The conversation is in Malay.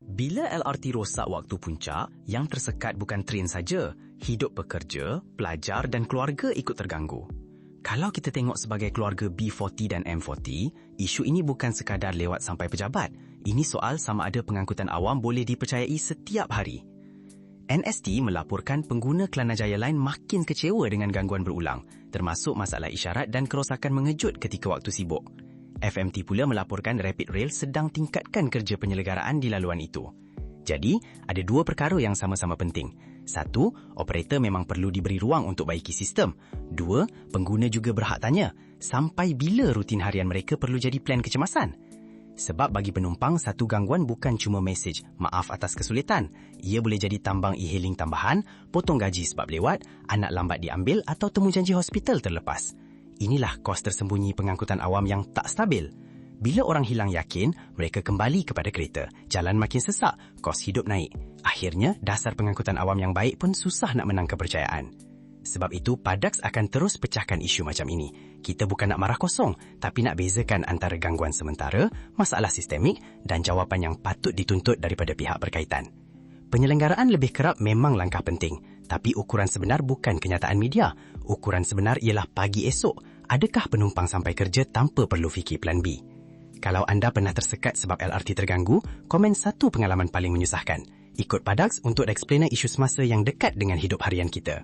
Bila LRT rosak waktu puncak, yang tersekat bukan train saja, hidup pekerja, pelajar dan keluarga ikut terganggu. Kalau kita tengok sebagai keluarga B40 dan M40, isu ini bukan sekadar lewat sampai pejabat. Ini soal sama ada pengangkutan awam boleh dipercayai setiap hari. NST melaporkan pengguna Kelanajaya Line makin kecewa dengan gangguan berulang, termasuk masalah isyarat dan kerosakan mengejut ketika waktu sibuk. FMT pula melaporkan Rapid Rail sedang tingkatkan kerja penyelenggaraan di laluan itu. Jadi, ada dua perkara yang sama-sama penting. Satu, operator memang perlu diberi ruang untuk baiki sistem. Dua, pengguna juga berhak tanya, sampai bila rutin harian mereka perlu jadi plan kecemasan? Sebab bagi penumpang, satu gangguan bukan cuma mesej, maaf atas kesulitan. Ia boleh jadi tambang e-hailing tambahan, potong gaji sebab lewat, anak lambat diambil atau temu janji hospital terlepas. Inilah kos tersembunyi pengangkutan awam yang tak stabil. Bila orang hilang yakin, mereka kembali kepada kereta. Jalan makin sesak, kos hidup naik. Akhirnya, dasar pengangkutan awam yang baik pun susah nak menang kepercayaan. Sebab itu, Padax akan terus pecahkan isu macam ini. Kita bukan nak marah kosong, tapi nak bezakan antara gangguan sementara, masalah sistemik dan jawapan yang patut dituntut daripada pihak berkaitan. Penyelenggaraan lebih kerap memang langkah penting, tapi ukuran sebenar bukan kenyataan media. Ukuran sebenar ialah pagi esok. Adakah penumpang sampai kerja tanpa perlu fikir plan B? Kalau anda pernah tersekat sebab LRT terganggu, komen satu pengalaman paling menyusahkan. Ikut Padax untuk eksplainer isu semasa yang dekat dengan hidup harian kita.